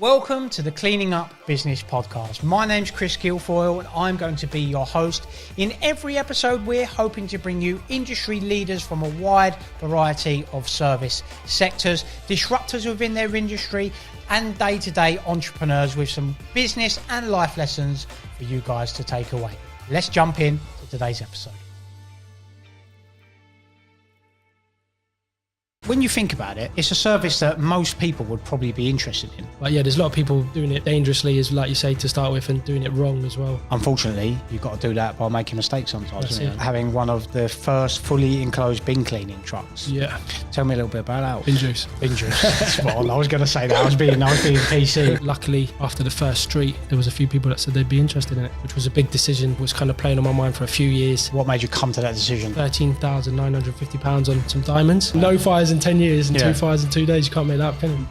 Welcome to the Cleaning Up Business Podcast. My name's Chris Guilfoyle and I'm going to be your host. In every episode, we're hoping to bring you industry leaders from a wide variety of service sectors, disruptors within their industry, and day-to-day entrepreneurs with some business and life lessons for you guys to take away. Let's jump in to today's episode. When you think about it, it's a service that most people would probably be interested in. But yeah, there's a lot of people doing it dangerously, as like you say, to start with, and doing it wrong as well. Unfortunately, you've got to do that by making mistakes sometimes. Isn't it? Having one of the first fully enclosed bin cleaning trucks. Yeah. Tell me a little bit about that. Bin juice. Bin juice. Well, I was going to say that. I was being PC. Luckily, after the first street, there was a few people that said they'd be interested in it, which was a big decision. Was kind of playing on my mind for a few years. What made you come to that decision? £13,950 on some diamonds. No fires in 10 years and 2 fires in 2 days. You can't make that up, can you?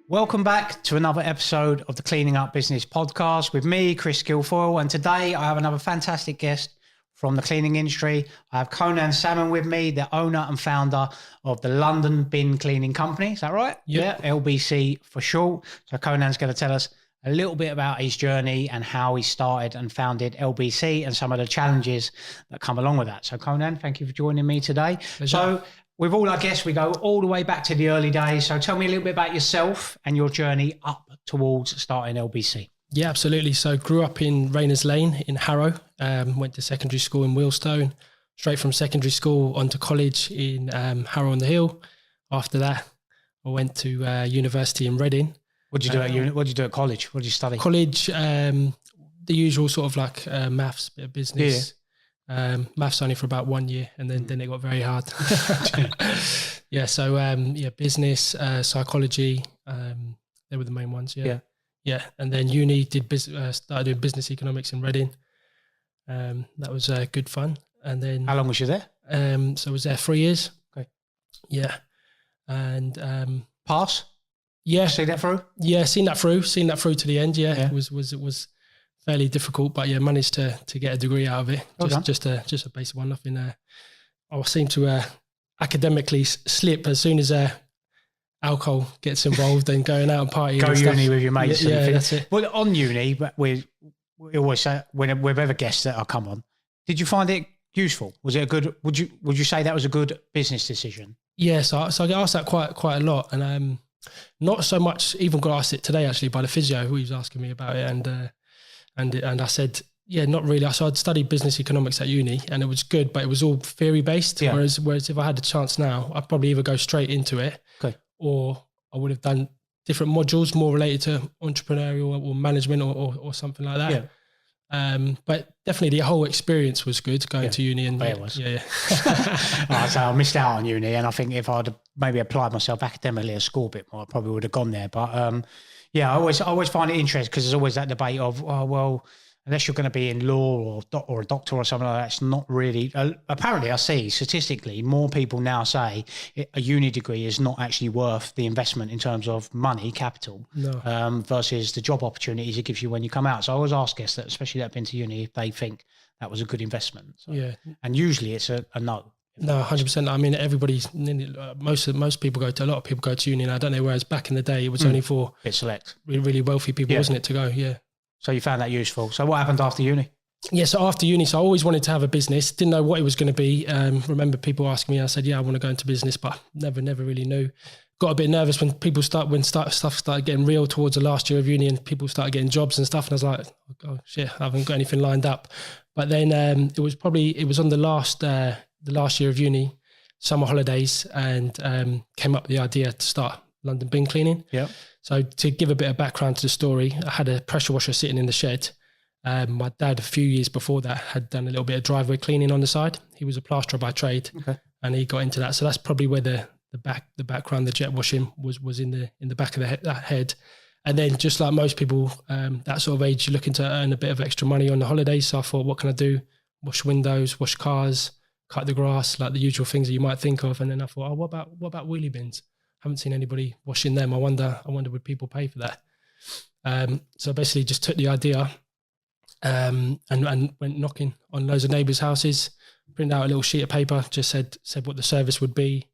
Welcome back to another episode of the Cleaning Up Business Podcast with me, Chris Guilfoyle. And today I have another fantastic guest from the cleaning industry. I have Conan Sammon with me, the owner and founder of the London Bin Cleaning Company. Is that right? Yep. Yeah, LBC for short. So Conan's going to tell us a little bit about his journey and how he started and founded LBC and some of the challenges that come along with that. So Conan, thank you for joining me today. Pleasure. So with all our guests, we go all the way back to the early days. So tell me a little bit about yourself and your journey up towards starting LBC. Yeah, absolutely. So grew up in Rayners Lane in Harrow, went to secondary school in Wealdstone, straight from secondary school onto college in Harrow on the Hill. After that, I went to university in Reading. What did you do at uni? What did you do at college? What did you study? College, the usual sort of like maths, bit of business. Maths only for about 1 year, and then it got very hard. Yeah, so business, psychology, they were the main ones. Yeah. And then uni started doing business economics in Reading. That was good fun. And then how long was you there? So I was there 3 years. Okay. Yeah, and pass. Yeah, see that through. Yeah, seen that through to the end. Yeah. It was fairly difficult, but yeah, managed to get a degree out of it. Just a basic one. Nothing. I seem to academically slip as soon as alcohol gets involved and going out and partying. Go and uni stuff. with your mates. Yeah, that's it. Well, on uni, but we always say when we've ever guests that come on, did you find it useful? Was it a good? Would you say that was a good business decision? Yeah, so I get asked that quite a lot, and not so much. Even got asked it today actually by the physio who was asking me about it, and I said, yeah, not really. So I'd studied business economics at uni, and it was good, but it was all theory based. Yeah. Whereas if I had the chance now, I'd probably either go straight into it, or I would have done different modules more related to entrepreneurial or management or something like that. Yeah. But definitely the whole experience was good going to uni. And it was. Yeah. So I missed out on uni, and I think if I'd maybe applied myself academically at school a bit more, I probably would have gone there. But I always find it interesting because there's always that debate of, oh, well, unless you're going to be in law or a doctor or something like that, it's not really. Apparently, I see statistically more people now say a uni degree is not actually worth the investment in terms of money, capital, versus the job opportunities it gives you when you come out. So I always ask guests that, especially that have been to uni, if they think that was a good investment. So, yeah, and usually it's a no. No, 100%. I mean, most people go to, a lot of people go to uni, and I don't know, whereas back in the day, it was only for bit select, really wealthy people, wasn't it, to go? Yeah. So you found that useful. So what happened after uni? Yeah, so after uni, so I always wanted to have a business. Didn't know what it was going to be. Remember people asking me, I said, yeah, I want to go into business, but never really knew. Got a bit nervous when stuff started getting real towards the last year of uni, and people started getting jobs and stuff. And I was like, oh shit, I haven't got anything lined up. But then it was on the last year of uni, summer holidays, and came up with the idea to start London Bin Cleaning. Yeah. So to give a bit of background to the story, I had a pressure washer sitting in the shed. My dad, a few years before that, had done a little bit of driveway cleaning on the side. He was a plasterer by trade, and he got into that. So that's probably where the background, the jet washing was in the back of that head. And then just like most people, that sort of age, you're looking to earn a bit of extra money on the holidays. So I thought, what can I do? Wash windows, wash cars, cut the grass, like the usual things that you might think of. And then I thought, oh, what about wheelie bins? Haven't seen anybody washing them. I wonder would people pay for that? So basically just took the idea and went knocking on loads of neighbours' houses, printed out a little sheet of paper, just said what the service would be,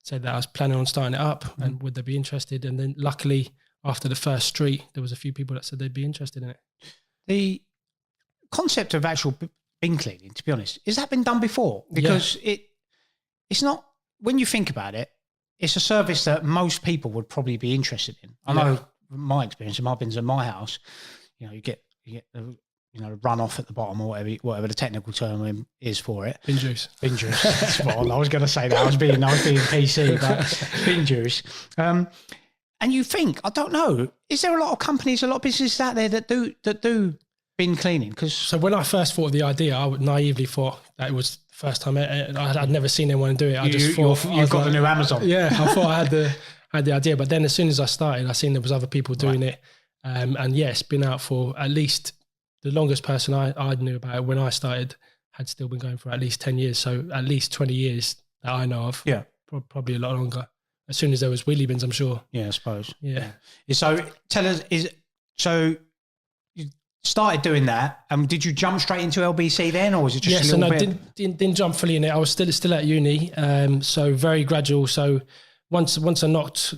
said that I was planning on starting it up and would they be interested. And then luckily after the first street, there was a few people that said they'd be interested in it. The concept of actual bin cleaning, to be honest, has that been done before? Because it's not, when you think about it, it's a service that most people would probably be interested in. I know from my experience in my bins at my house, you get the run off at the bottom, or whatever the technical term is for it. Bin juice. Bin juice. That's what I was going to say that. I was being PC, but bin juice. And you think, I don't know, is there a lot of companies, a lot of businesses out there that do bin cleaning? So when I first thought of the idea, I naively thought that it was the first time I'd never seen anyone do it. I just thought you've got the new Amazon. Yeah, I thought I had the idea, but then as soon as I started, I seen there was other people doing it, and it's been out for at least the longest person I knew about it when I started had still been going for at least 10 years, so at least 20 years that I know of. Yeah, probably a lot longer. As soon as there was wheelie bins, I'm sure. Yeah, I suppose. Yeah. So tell us, so you started doing that, and did you jump straight into LBC then, or was it just a little bit? Didn't jump fully in it. I was still at uni, so very gradual. So once I knocked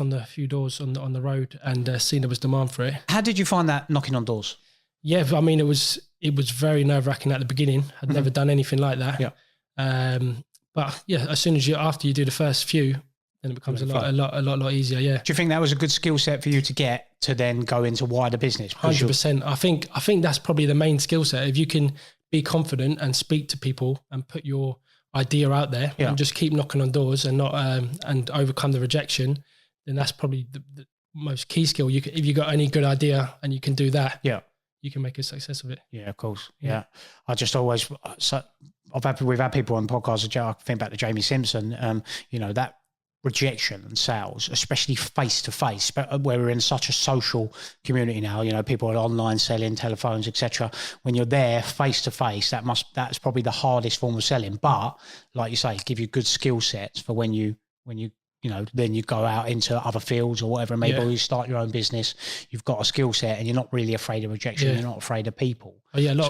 on the few doors on the road and seen there was demand for it. How did you find that knocking on doors? Yeah, I mean, it was very nerve-wracking at the beginning. I'd never done anything like that. Yeah. But yeah, as soon as after you do the first few, then it becomes a lot easier. Yeah. Do you think that was a good skill set for you to get to then go into wider business? 100%. I think that's probably the main skill set. If you can be confident and speak to people and put your idea out there and just keep knocking on doors and not and overcome the rejection, then that's probably the most key skill. If you got any good idea and you can do that, you can make a success of it. Yeah, of course. Yeah. I just always, we've had people on podcasts, I think back to Jamie Simpson, that rejection and sales, especially face to face, but where we're in such a social community now, people are online selling, telephones, etc. When you're there face to face, that's probably the hardest form of selling. But like you say, give you good skill sets for when you then you go out into other fields or whatever, maybe you start your own business, you've got a skill set and you're not really afraid of rejection. You're not afraid of people. Oh yeah. A lot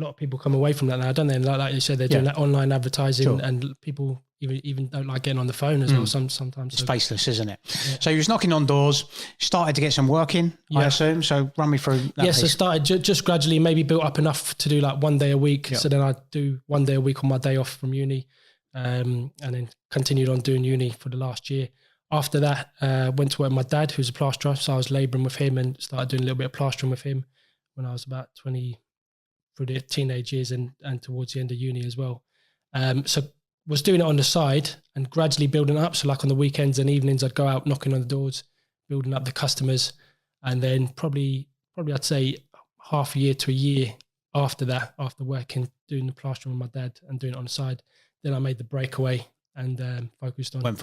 of people come away from that now, don't they? And like you said, they're doing that online advertising, and people even don't like getting on the phone as well sometimes. It's faceless, isn't it? Yeah. So you was knocking on doors, started to get some work in, I assume. So run me through that piece. So started just gradually, maybe built up enough to do like 1 day a week. So then I'd do 1 day a week on my day off from uni, and then continued on doing uni for the last year. After that, went to work with my dad, who's a plasterer. So I was labouring with him and started doing a little bit of plastering with him when I was about 20, through the teenage years and towards the end of uni as well. So was doing it on the side and gradually building up. So like on the weekends and evenings, I'd go out knocking on the doors, building up the customers. And then probably I'd say half a year to a year after that, after working, doing the plastering with my dad and doing it on the side, then I made the breakaway and focused on doing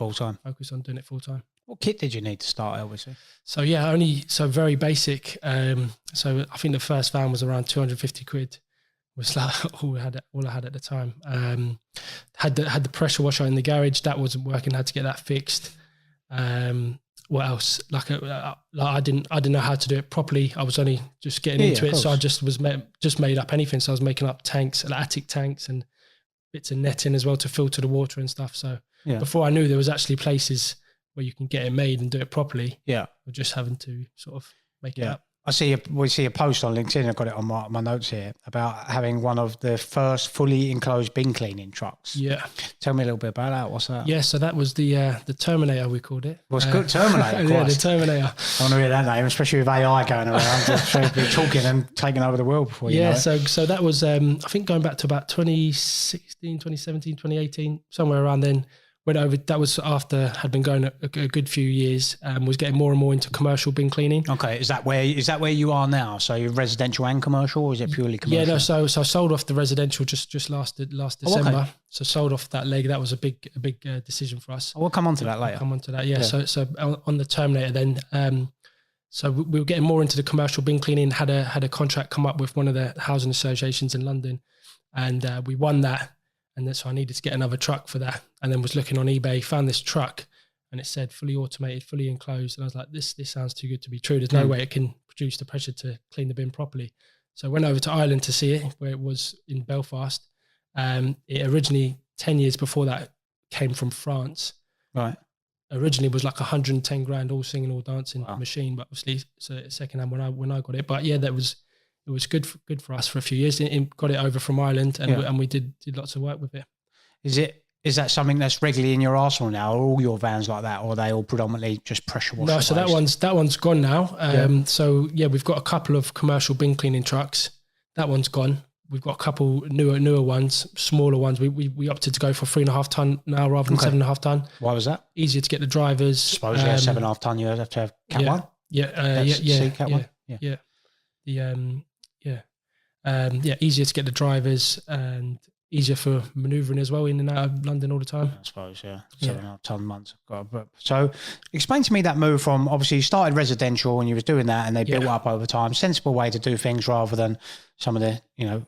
it full time. What kit did you need to start LBC? So very basic. So I think the first van was around 250 quid. Was like all I had at the time. Had the pressure washer in the garage that wasn't working. Had to get that fixed. What else? I didn't know how to do it properly. I was only just getting into it, so I just made up anything. So I was making up tanks, attic tanks, and bits of netting as well to filter the water and stuff. So before I knew there was actually places where you can get it made and do it properly. Yeah, we're just having to sort of make it up. We see a post on LinkedIn, I've got it on my notes here, about having one of the first fully enclosed bin cleaning trucks. Yeah. Tell me a little bit about that. What's that? Yeah, so that was the Terminator, we called it. What's good? Terminator? Yeah, the Terminator. I want to hear that name, especially with AI going around, talking and taking over the world before you know it. So that was, I think going back to about 2016, 2017, 2018, somewhere around then. Went over, that was after had been going a good few years, was getting more and more into commercial bin cleaning. Okay, is that where you are now? So you're residential and commercial, or is it purely commercial? Yeah, no. So I sold off the residential just last December. Okay. So sold off that leg. That was a big decision for us. We'll come on to that later. Come on to that. Yeah. So on the Terminator then. So we were getting more into the commercial bin cleaning. Had a contract come up with one of the housing associations in London, and we won that. And then so I needed to get another truck for that, and then was looking on eBay, found this truck, and it said fully automated, fully enclosed, and I was like, this sounds too good to be true. There's no way it can produce the pressure to clean the bin properly. So I went over to Ireland to see it, where it was in Belfast, It originally 10 years before that came from France. Right. Originally was like 110 grand, all singing, all dancing Wow. machine, but obviously so secondhand when I got it. But yeah, it was good for us for a few years. Got it over from Ireland, and we did lots of work with it. Is that something that's regularly in your arsenal now? Are all your vans like that, or are they all predominantly just pressure washer? No, so that one's gone now. So yeah, we've got a couple of commercial bin cleaning trucks. That one's gone. We've got a couple newer ones, smaller ones. We opted to go for 3.5 ton now rather than 7.5 ton. Why was that? Easier to get the drivers. I suppose 7.5 ton. You have to have Cat 1. Cat 1. Easier to get the drivers and easier for manoeuvring as well in and out of London all the time. I suppose, 7.5 ton months. So explain to me that move from, obviously you started residential and you was doing that and they built up over time. Sensible way to do things rather than some of the,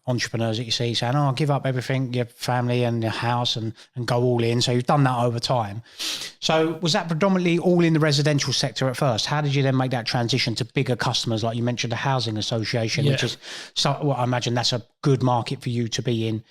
entrepreneurs that you see saying, I'll give up everything, your family and your house and go all in. So you've done that over time. So was that predominantly all in the residential sector at first? How did you then make that transition to bigger customers? Like you mentioned the housing association, which is, I imagine that's a good market for you to be in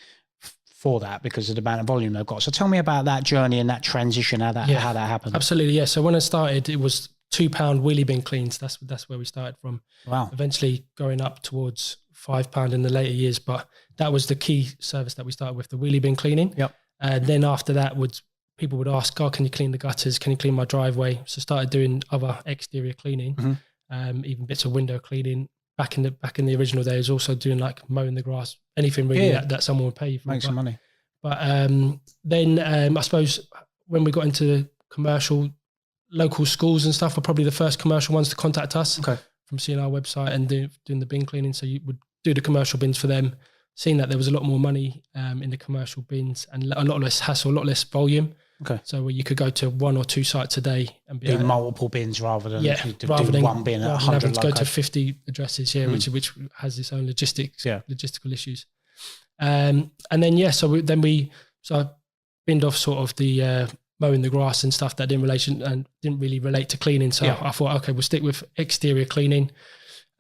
for that because of the amount of volume they've got. So tell me about that journey and that transition, how that happened. Absolutely, yeah. So when I started, it was £2 wheelie bin cleans. That's where we started from. Wow. Eventually going up towards £5 in the later years, but that was the key service that we started with, the wheelie bin cleaning. Yep. And then after that, people would ask, can you clean the gutters? Can you clean my driveway? So started doing other exterior cleaning, even bits of window cleaning. Back in the original days, also doing like mowing the grass, anything really that someone would pay you for. Make some money. But then I suppose when we got into commercial, local schools and stuff were probably the first commercial ones to contact us from seeing our website and doing the bin cleaning. So you would do the commercial bins for them, seeing that there was a lot more money in the commercial bins and a lot less hassle, a lot less volume. Okay. So where you could go to 1 or 2 sites a day and do multiple bins rather than do one bin at 100 go to 50 addresses, which has its own logistical issues. And then so I binned off sort of the mowing the grass and stuff that didn't really relate to cleaning. So I thought, okay, we'll stick with exterior cleaning,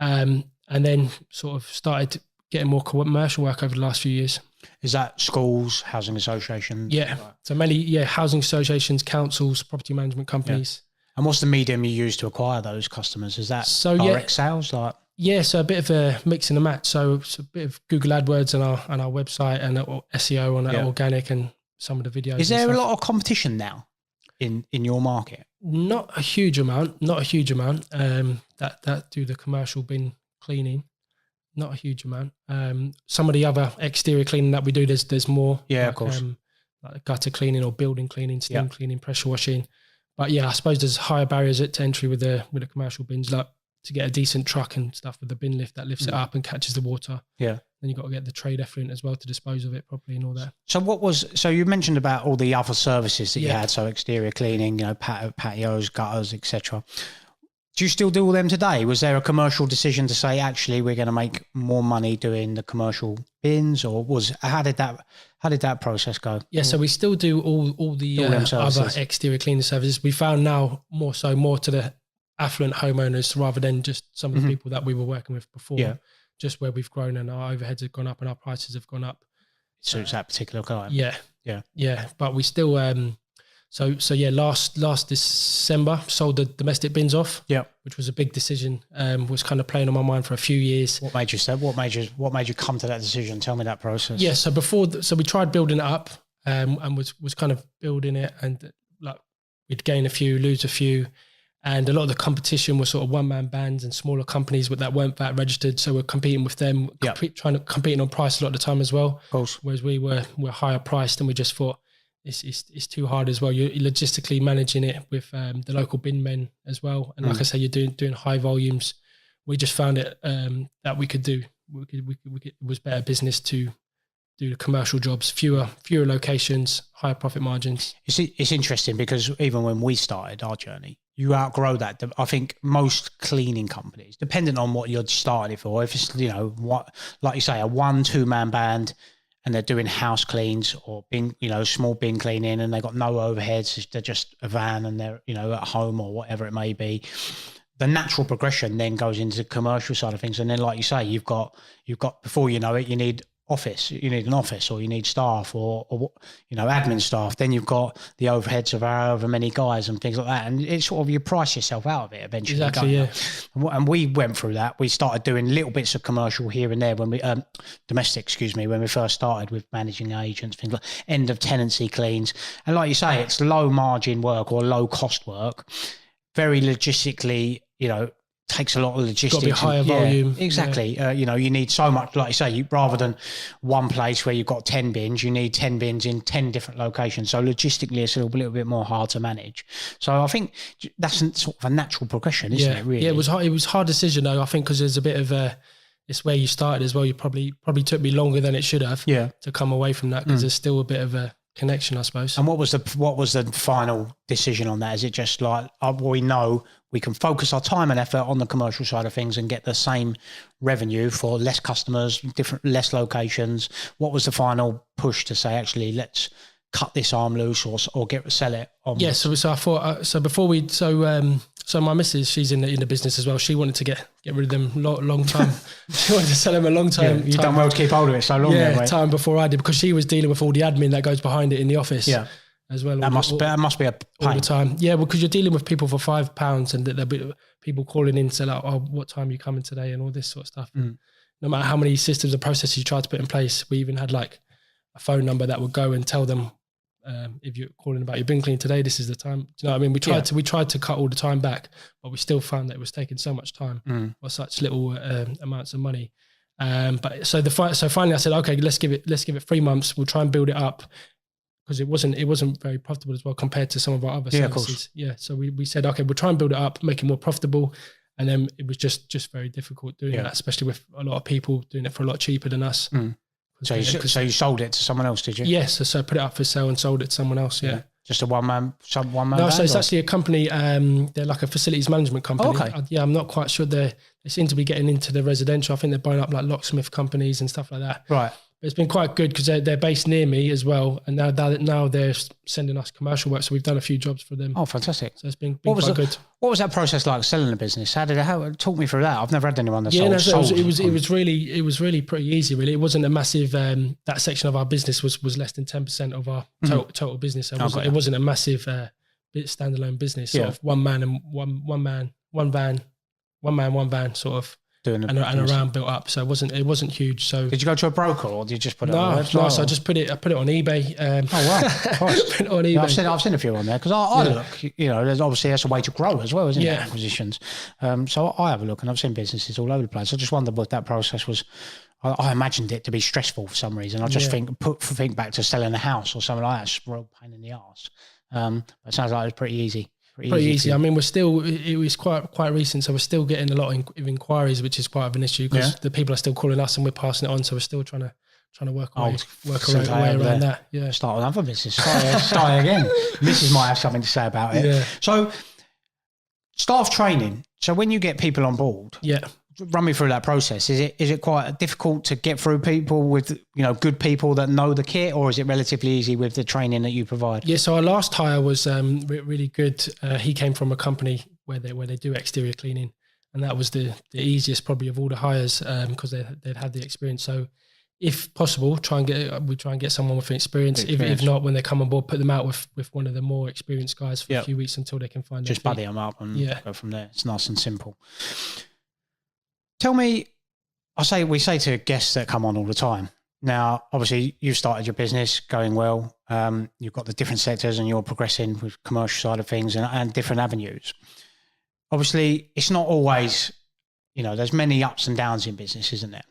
and then sort of started getting more commercial work over the last few years. Is that schools, housing associations? Yeah. So mainly, housing associations, councils, property management companies. Yeah. And what's the medium you use to acquire those customers? Is that direct sales? So a bit of a mix and a match. So it's a bit of Google AdWords on our website and SEO on organic and some of the videos. Is there a lot of competition now in your market? Not a huge amount. That do the commercial bin cleaning. Not a huge amount. Some of the other exterior cleaning that we do, there's more. Yeah, of course. Like gutter cleaning or building cleaning, steam cleaning, pressure washing. But I suppose there's higher barriers to entry with the commercial bins, like to get a decent truck and stuff with the bin lift that lifts it up and catches the water. Yeah. Then you've got to get the trade effluent as well to dispose of it properly and all that. So you mentioned about all the other services that you had, so exterior cleaning, patios, gutters, etc. Do you still do all them today? Was there a commercial decision to say, actually, we're going to make more money doing the commercial bins, or how did that process go? Yeah, so we still do all the other exterior cleaning services. We found now more to the affluent homeowners rather than just some of the people that we were working with before. Yeah. Just where we've grown and our overheads have gone up and our prices have gone up. Suits that particular client. Yeah. But we still last December sold the domestic bins off. Yeah, which was a big decision. Was kind of playing on my mind for a few years. What made you come to that decision? Tell me that process. Yeah, so we tried building it up, and was kind of building it, and like we'd gain a few, lose a few, and a lot of the competition was sort of one-man bands and smaller companies that weren't VAT registered. So we're competing with them, competing on price a lot of the time as well. Of course. Whereas we're higher priced, and we just thought, it's too hard as well. You're logistically managing it with the local bin men as well, and like I say, you're doing high volumes. We just found it that we could do. It was better business to do the commercial jobs, fewer locations, higher profit margins. It's interesting because even when we started our journey, you outgrow that. I think most cleaning companies, depending on what you're starting it for, if it's like you say, a 1-2 man band, and they're doing house cleans or bin, small bin cleaning, and they've got no overheads. They're just a van and they're, at home or whatever it may be. The natural progression then goes into the commercial side of things. And then, like you say, you've got before you know it, you need office, you need an office, or you need staff, or admin staff. Then you've got the overheads of however many guys and things like that, and it's sort of, you price yourself out of it eventually. Exactly, yeah. And we went through that. We started doing little bits of commercial here and there when we domestic, when we first started with managing agents, things like end of tenancy cleans. And like you say, it's low margin work or low cost work, very logistically, takes a lot of logistics. Got to be higher volume. Exactly. Yeah. You need so much, like you say, rather than one place where you've got 10 bins, you need 10 bins in 10 different locations. So logistically, it's a little bit more hard to manage. So I think that's sort of a natural progression, isn't it, really? Yeah, it was a hard decision, though, I think, because there's a bit of it's where you started as well. You probably took me longer than it should have to come away from that, because there's still a bit of a connection, I suppose. And what was the final decision on that? Is it just like, we know we can focus our time and effort on the commercial side of things and get the same revenue for less customers, less locations? What was the final push to say, actually, let's cut this arm loose or sell it on? Yeah, so I thought, so my missus, she's in the business as well. She wanted to get rid of them long time. She wanted to sell them a long time. Yeah, you've done well to keep hold of it so long. Yeah, time before I did, because she was dealing with all the admin that goes behind it in the office. Yeah. As well, that must be a pain. All the time. Yeah, well, because you're dealing with people for £5, and there'll be people calling in to say, like, "Oh, what time are you coming today?" and all this sort of stuff. No matter how many systems and processes you try to put in place, we even had like a phone number that would go and tell them, if you're calling about your bin clean today, this is the time. Do you know what I mean? We tried to cut all the time back, but we still found that it was taking so much time for such little amounts of money. But so finally I said, okay, let's give it 3 months. We'll try and build it up. Because it wasn't very profitable as well compared to some of our other services. Yeah, so we said, okay, we'll try and build it up, make it more profitable, and then it was just very difficult doing that, especially with a lot of people doing it for a lot cheaper than us. So you sold it to someone else, did you? Yes, so I put it up for sale and sold it to someone else. Yeah, just a one man. No, so it's actually a company. They're like a facilities management company. Oh, okay. I'm not quite sure. They seem to be getting into the residential. I think they're buying up like locksmith companies and stuff like that. Right. It's been quite good because they're based near me as well, and now they're sending us commercial work, so we've done a few jobs for them. Oh, fantastic! So it's been quite good. What was that process like selling the business? Talk me through that? I've never had anyone that sold. It was really pretty easy. Really, it wasn't a massive. That section of our business was less than 10% of our total business. So it wasn't a massive standalone business. Sort of one man, one van, sort of. And around built up, so it wasn't huge. So did you go to a broker, or did you just put it on the website? No, so I just put it on eBay. Oh wow, put it on eBay. Yeah, I've seen a few on there, because I look, there's obviously that's a way to grow as well, isn't it? Acquisitions. So I have a look, and I've seen businesses all over the place. I just wondered what that process was. I imagined it to be stressful for some reason. I just think back to selling a house or something like that. It's a real pain in the arse. But it sounds like it was pretty easy. Pretty easy. I mean, it was quite recent, so we're still getting a lot of inquiries, which is quite of an issue, because the people are still calling us and we're passing it on. So we're still trying to work our way around that. Yeah. Start another business. Start again. Mrs. might have something to say about it. Yeah. So staff training. So when you get people on board, run me through that process. Is it quite difficult to get through people with good people that know the kit, or is it relatively easy with the training that you provide? Yeah, so our last hire was really good. He came from a company where they do exterior cleaning, and that was the easiest probably of all the hires, because they'd had the experience. So if possible, try and get someone with experience. If not, when they come on board, put them out with one of the more experienced guys for a few weeks until they can find just buddy them up and go from there. It's nice and simple. Tell me, we say to guests that come on all the time. Now, obviously, you've started your business going well. You've got the different sectors, and you're progressing with commercial side of things and different avenues. Obviously, it's not always, there's many ups and downs in business, isn't there?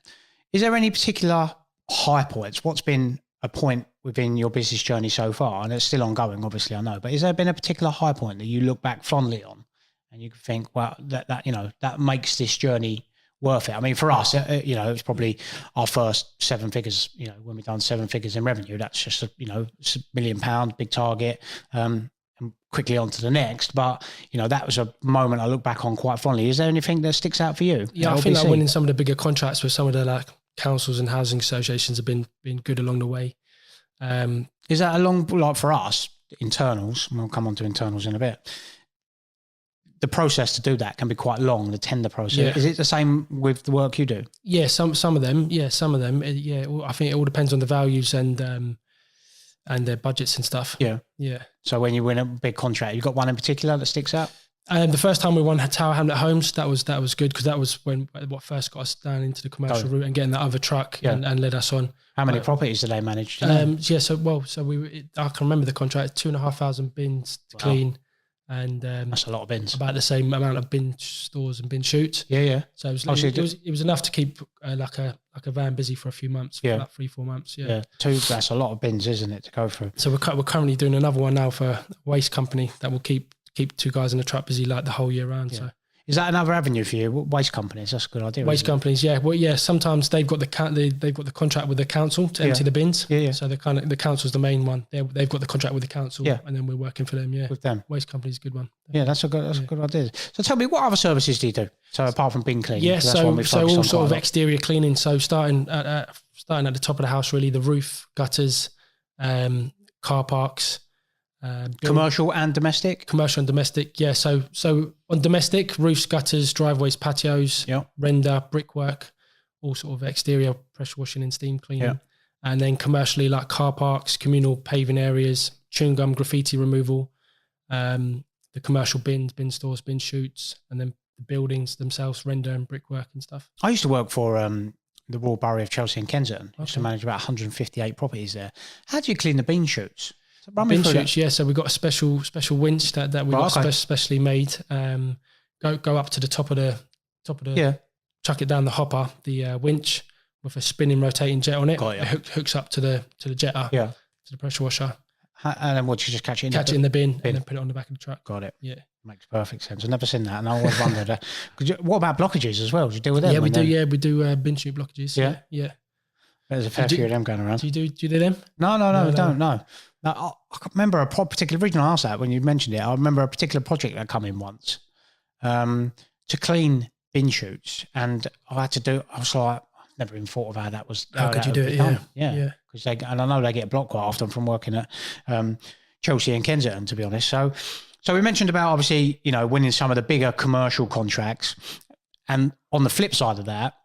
Is there any particular high points? What's been a point within your business journey so far? And it's still ongoing, obviously, I know. But has there been a particular high point that you look back fondly on, and you can think, well, that makes this journey worth it? I mean, for us, it's probably our first 7 figures, when we've done 7 figures in revenue. That's just it's £1 million, big target, and quickly on to the next. But, that was a moment I look back on quite fondly. Is there anything that sticks out for you? Yeah, I think that winning some of the bigger contracts with some of the councils and housing associations have been good along the way. Is that for us, internals, and we'll come on to internals in a bit, the process to do that can be quite long, the tender process. Yeah. Is it the same with the work you do? Yeah, some of them. Yeah, some of them. Yeah, I think it all depends on the values and their budgets and stuff. Yeah. Yeah. So when you win a big contract, you got one in particular that sticks out? The first time we won Tower Hamlet Homes, that was good because that was what first got us down into the commercial route and getting that other truck and led us on. How many properties did they manage? Yeah, I can remember the contract, 2,500 bins to clean, and that's a lot of bins. About the same amount of bin stores and bin chutes. Yeah. So it was enough to keep like a van busy for a few months, for about 3-4 months. Yeah. That's a lot of bins, isn't it, to go through? So we're currently doing another one now for a waste company that will keep 2 guys in the truck busy like the whole year round. So is that another avenue for you? Waste companies, that's a good idea. Waste companies, yeah. Well, yeah. Sometimes they've got the contract with the council to empty the bins. Yeah. So the council's the main one. They've got the contract with the council. Yeah. And then we're working for them. Yeah. With them. Waste company's a good one. Yeah, that's a good idea. So tell me, what other services do you do? So apart from bin cleaning, yeah. So all sort of exterior cleaning. So starting at the top of the house, really, the roof, gutters, car parks. Commercial and domestic? Commercial and domestic, yeah. So on domestic, roofs, gutters, driveways, patios, render, brickwork, all sort of exterior pressure washing and steam cleaning. Yeah. And then commercially, like car parks, communal paving areas, chewing gum, graffiti removal, the commercial bins, bin stores, bin chutes, and then the buildings themselves, render and brickwork and stuff. I used to work for the Royal Borough of Chelsea and Kensington. I used to manage about 158 properties there. How do you clean the bin chutes? Bin chutes, yeah. So we've got a special winch that we got specially made. Go up to the top of the chuck it down the hopper, the winch with a spinning rotating jet on it. It hooks up to the jetter, to the pressure washer. And then what, you just catch it in the bin and then put it on the back of the truck. Got it. Yeah. Makes perfect sense. I've never seen that, and I always wondered. What about blockages as well? Do you deal with them? Yeah, we do. Yeah, we do bin chute blockages. Yeah. There's a fair few of them going around. Do you do them? No, we don't. No. Now, I remember a particular reason I asked that when you mentioned it. I remember a particular project that come in once to clean bin chutes, and I had to do. I was like, I've never even thought of how that was. How could you do it? Yeah. Because and I know they get blocked quite often from working at Chelsea and Kensington, to be honest. So we mentioned about obviously winning some of the bigger commercial contracts, and on the flip side of that,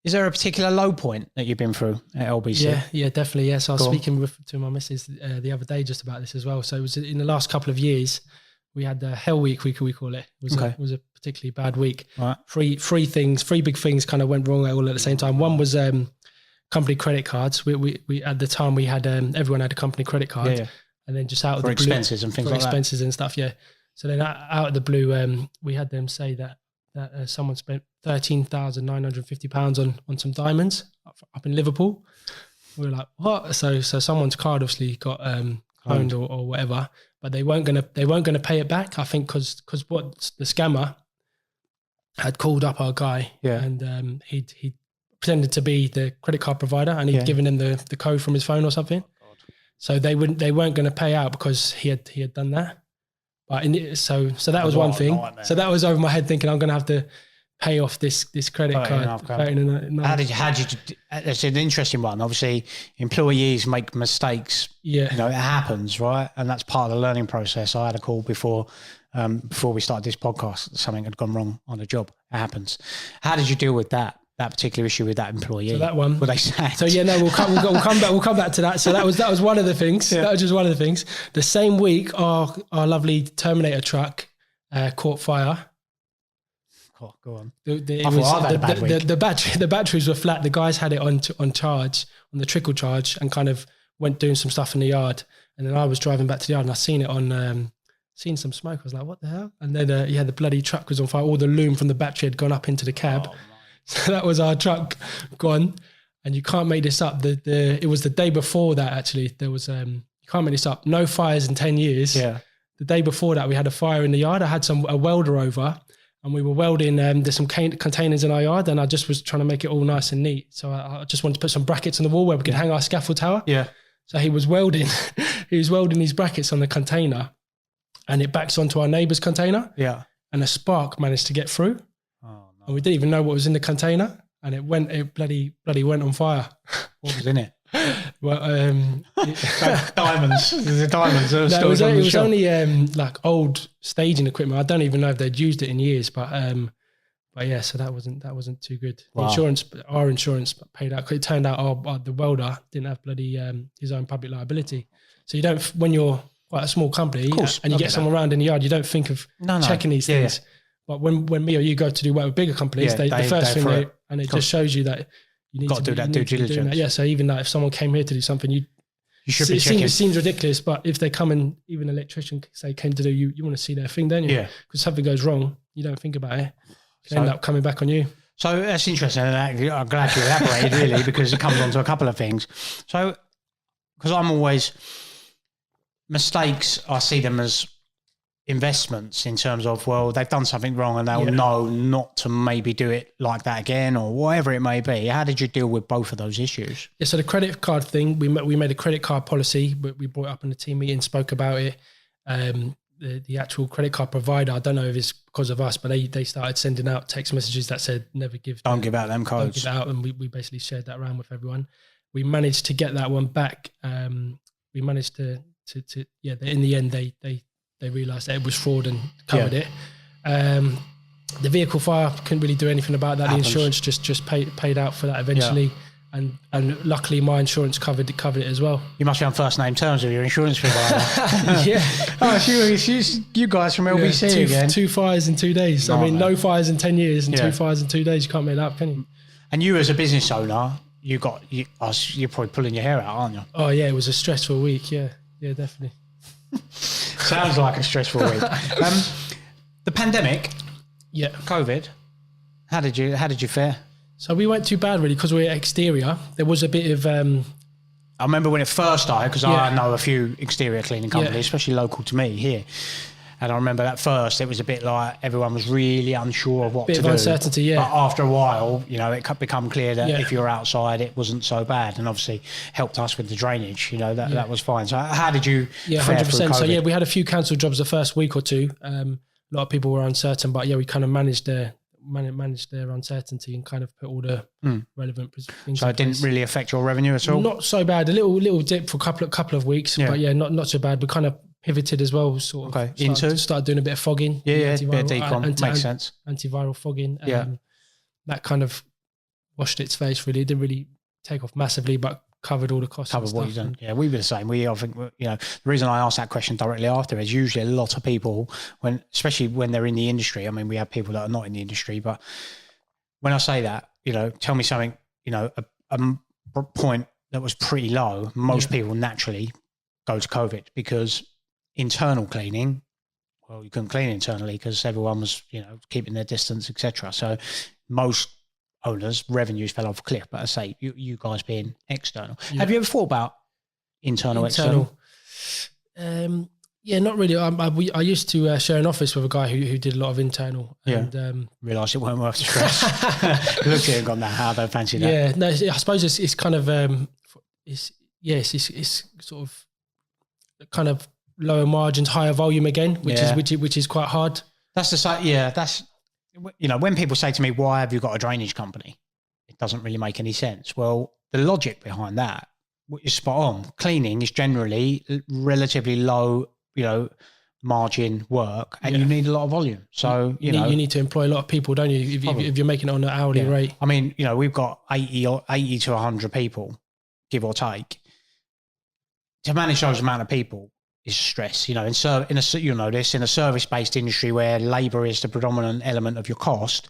is there a particular low point that you've been through at LBC? Yeah, definitely. Yes, I was speaking to my missus the other day just about this as well. So it was in the last couple of years, we had the Hell Week, we call it. It was a particularly bad week. Right. Three big things kind of went wrong all at the same time. One was company credit cards. We at the time we had everyone had a company credit card, and then just out of the blue, expenses and things like expenses and stuff. Yeah. So then out of the blue, we had them say that someone spent £13,950 on some diamonds up in Liverpool. We were like, what? So someone's card obviously got cloned or whatever, but they weren't gonna pay it back. I think because what the scammer had called up our guy, and he pretended to be the credit card provider, and he'd given him the code from his phone or something. Oh, so they weren't going to pay out because he had done that. But so that was one thing. So that was over my head, thinking I'm going to have to pay off this credit card. How did you? That's an interesting one. Obviously, employees make mistakes. Yeah, it happens, right? And that's part of the learning process. I had a call before we started this podcast. Something had gone wrong on a job. It happens. How did you deal with that particular issue with that employee? So that one. Were they sacked? So we'll come back to that. So that was one of the things. Yeah. That was just one of the things. The same week, our lovely Terminator truck caught fire. Oh, go on. The batteries were flat. The guys had it on charge, on the trickle charge, and kind of went doing some stuff in the yard. And then I was driving back to the yard, and I seen it on. Seen some smoke. I was like, what the hell? And then the bloody truck was on fire. All the loom from the battery had gone up into the cab. Oh, so that was our truck gone. And you can't make this up. It was the day before that, actually. There was you can't make this up. No fires in 10 years. Yeah. The day before that, we had a fire in the yard. I had a welder over, and we were welding. There's some containers in our yard, and I just was trying to make it all nice and neat. So I just wanted to put some brackets on the wall where we could hang our scaffold tower. Yeah. So he was welding. He was welding these brackets on the container, and it backs onto our neighbour's container. Yeah. And a spark managed to get through. Oh, no. And we didn't even know what was in the container, and it bloody went on fire. What was in it? Well, Diamonds. The diamonds. Are no, still it was, on the it was shop. only like old staging equipment. I don't even know if they'd used it in years, but yeah, so that wasn't too good. The Wow. our insurance paid out. It turned out the welder didn't have bloody his own public liability. So you don't, when you're quite a small company course, and you I get get someone around in the yard, you don't think of No. checking these Yeah, things. But when me or you go to do work with bigger companies, Yeah, the first they're thing for it. and it Cool. just shows you that you need Got to to do that you due need to be doing diligence. that. Yeah, so even like if someone came here to do something, You should be checking. it seems ridiculous, but if they come and even an electrician say came to do, you want to see their thing, don't you? Yeah. Because something goes wrong, you don't think about it. It So- end up coming back on you. So that's interesting. And I'm glad you elaborated, really, because it comes on to a couple of things. So, because I'm always, mistakes, I see them as investments in terms of, well, they've done something wrong and they'll know not to maybe do it like that again or whatever it may be. How did you deal with both of those issues? Yeah, so the credit card thing, we made a credit card policy. We brought it up in the team meeting, spoke about it. The actual credit card provider, I don't know if it's because of us, but they started sending out text messages that said never give. Don't give out them Don't codes. give it out, and we basically shared that around with everyone. We managed to get that one back. We managed to in the end they realised that it was fraud and covered it. The vehicle fire couldn't really do anything about that. Happens. The insurance just paid out for that eventually. And luckily my insurance covered it as well. You must be on first name terms with your insurance provider. Yeah. Oh, it's you guys from LBC again. Two fires in 2 days. I mean, man. no fires in 10 years and Yeah. 2 fires in 2 days. You can't make that up, can you? And you as a business owner, you're probably pulling your hair out, aren't you? Oh yeah, it was a stressful week. Yeah, definitely. Sounds like a stressful week. The pandemic, Yeah. COVID, how did you fare? So we weren't too bad really because we're exterior. There was a bit of I remember when it first started, because Yeah. I know a few exterior cleaning companies, Yeah. especially local to me here. And I remember at first it was a bit like everyone was really unsure of what bit to of do. uncertainty. Yeah. But after a while, it could become clear that Yeah. if you're outside, it wasn't so bad, and obviously helped us with the drainage. That was fine. So how did you? Yeah, fare 100%. through So COVID? we had a few cancelled jobs the first week or two. A lot of people were uncertain, but we kind of managed their uncertainty and kind of put all the relevant things. So in it didn't place. really affect your revenue at all. Not so bad. A little dip for a couple of weeks, Yeah. but not so bad. We kind of pivoted as well. Sort of Okay. started doing a bit of fogging. Yeah, the bit of antiviral- decon makes sense. Antiviral fogging. Yeah. That kind of washed its face. Really, it didn't really take off massively, but covered all the costs. Cover and what stuff. you've done. Yeah, we were the same. I think, the reason I asked that question directly after is usually a lot of people, especially when they're in the industry. I mean, we have people that are not in the industry, but when I say that, tell me something, a point that was pretty low. Most people naturally go to COVID because internal cleaning, well, you couldn't clean internally because everyone was, keeping their distance, etc. So most owners' revenues fell off a cliff. But I say, you guys being external, have you ever thought about internal, external? Yeah, not really. I used to share an office with a guy who did a lot of internal. And, Realised it weren't worth the stress. Looked at it and gone, nah, I don't fancy that. Yeah, no, I suppose it's kind of it's sort of kind of lower margins, higher volume again, which is quite hard. That's the side. Yeah, that's when people say to me, "Why have you got a drainage company?" It doesn't really make any sense. Well, the logic behind that is spot on. Cleaning is generally relatively low, margin work, and you need a lot of volume. So you need to employ a lot of people, don't you? If you're making it on an hourly rate. I mean, we've got 80 to 100 people, give or take. To manage those amount of people is stress. In a service-based industry where labour is the predominant element of your cost,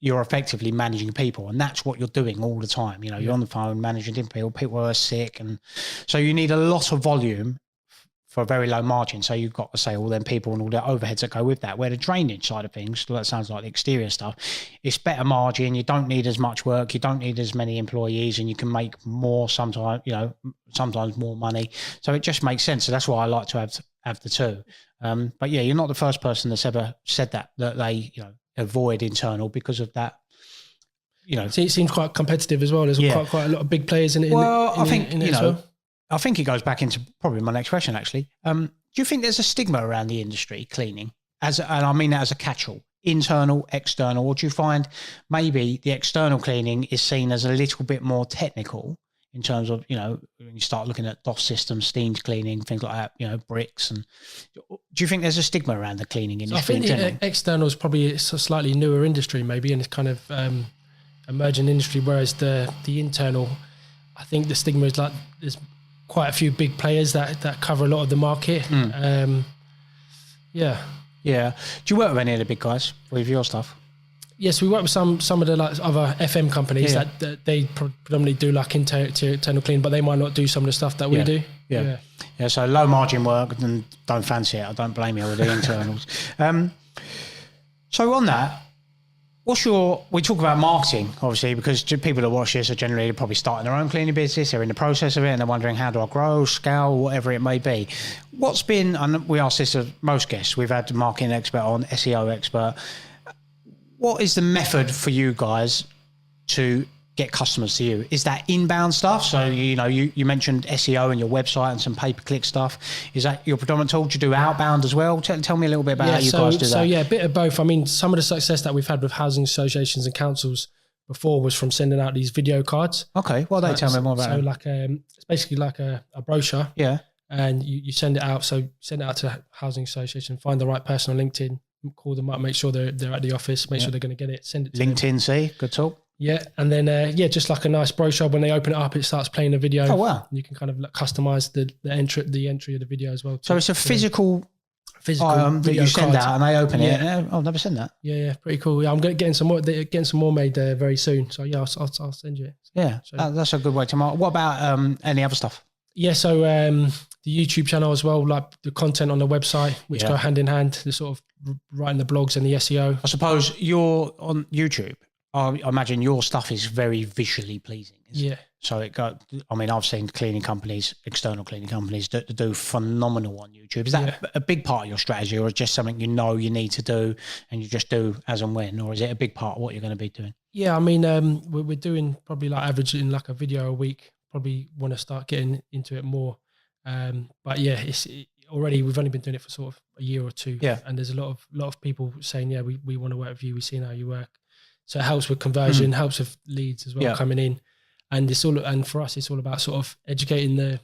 you're effectively managing people, and that's what you're doing all the time. You're on the phone managing different people are sick, and so you need a lot of volume for a very low margin. So you've got to say all them people and all the overheads that go with that. Where the drainage side of things, that sounds like the exterior stuff, it's better margin. You don't need as much work. You don't need as many employees, and you can make more sometimes more money. So it just makes sense. So that's why I like to have the two. But yeah, you're not the first person that's ever said that they, avoid internal because of that. It seems quite competitive as well. There's quite a lot of big players in it. I think, as well. I think it goes back into probably my next question, actually. Do you think there's a stigma around the industry, cleaning, and I mean that as a catch-all, internal, external, or do you find maybe the external cleaning is seen as a little bit more technical in terms of, you know, when you start looking at DOS systems, steamed cleaning, things like that, you know, bricks. And do you think there's a stigma around the cleaning industry? I think external is probably a slightly newer industry maybe, and it's kind of emerging industry, whereas the internal, I think the stigma is like there's quite a few big players that cover a lot of the market. Yeah. Do you work with any of the big guys with your stuff? Yes, we work with some of the like other FM companies that they predominantly do like internal clean, but they might not do some of the stuff that we do. Yeah. So low margin work, and don't fancy it. I don't blame you with the internals. So on that, we talk about marketing, obviously, because people that watch this are generally probably starting their own cleaning business. They're in the process of it and they're wondering, how do I grow, scale, whatever it may be. What's been, and we ask this of most guests, we've had a marketing expert on, SEO expert. What is the method for you guys to get customers to you? Is that inbound stuff? So, you know, you mentioned SEO and your website and some pay-per-click stuff. Is that your predominant tool? Do you do outbound as well? Tell me a little bit about how you guys do that. So, a bit of both. I mean, some of the success that we've had with housing associations and councils before was from sending out these video cards. Okay, well, tell me more about it. So, like, it's basically like a brochure. Yeah. And you send it out. So, send it out to housing association, find the right person on LinkedIn, call them up, make sure they're at the office, make sure they're going to get it, send it to LinkedIn, them. see? Good talk. Yeah, and then just like a nice brochure. When they open it up, it starts playing a video. Oh wow! You can kind of customize the entry of the video as well. So it's a physical that you send out, and they open it. Yeah. I've never seen that. Yeah, pretty cool. Yeah, I'm getting some more made very soon. So yeah, I'll send you it. Yeah, so that's a good way to market. What about any other stuff? Yeah, so the YouTube channel as well, like the content on the website, which go hand in hand. The sort of writing the blogs and the SEO. I suppose you're on YouTube. I imagine your stuff is very visually pleasing. Yeah. So I've seen cleaning companies, external cleaning companies that do phenomenal on YouTube. Is that a big part of your strategy, or just something you know you need to do and you just do as and when, or is it a big part of what you're going to be doing? Yeah, I mean, we're doing probably like averaging like a video a week. Probably want to start getting into it more. But yeah, already we've only been doing it for sort of a year or two. Yeah. And there's a lot of people saying, yeah, we want to work with you. We've seen how you work. So it helps with conversion, helps with leads as well coming in, and for us, it's all about sort of educating the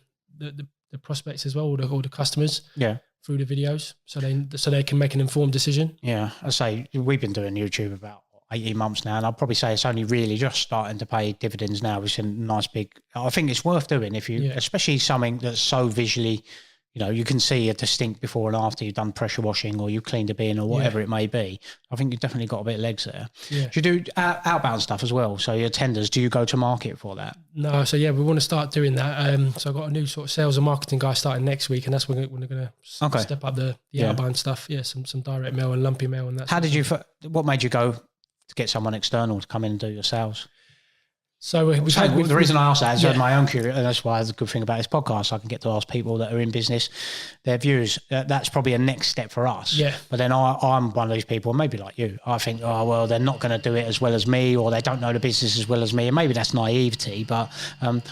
prospects as well, or the customers, through the videos, so they can make an informed decision. Yeah, I say we've been doing YouTube about 18 months now, and I'll probably say it's only really just starting to pay dividends now. It's a nice big. I think it's worth doing if you, especially something that's so visually. You know, you can see a distinct before and after you've done pressure washing or you cleaned a bin or whatever it may be. I think you've definitely got a bit of legs there. Yeah. Do you do outbound stuff as well? So your tenders, do you go to market for that? No. So yeah, we want to start doing that. So I've got a new sort of sales and marketing guy starting next week, and that's when we're going to step up the outbound stuff. Yeah, some direct mail and lumpy mail and that. What made you go to get someone external to come in and do your sales? So the reason I ask that is my own curiosity, and that's why it's a good thing about this podcast. I can get to ask people that are in business their views. That's probably a next step for us. Yeah. But then I'm one of these people, maybe like you. I think, oh well, they're not going to do it as well as me, or they don't know the business as well as me, and maybe that's naivety. But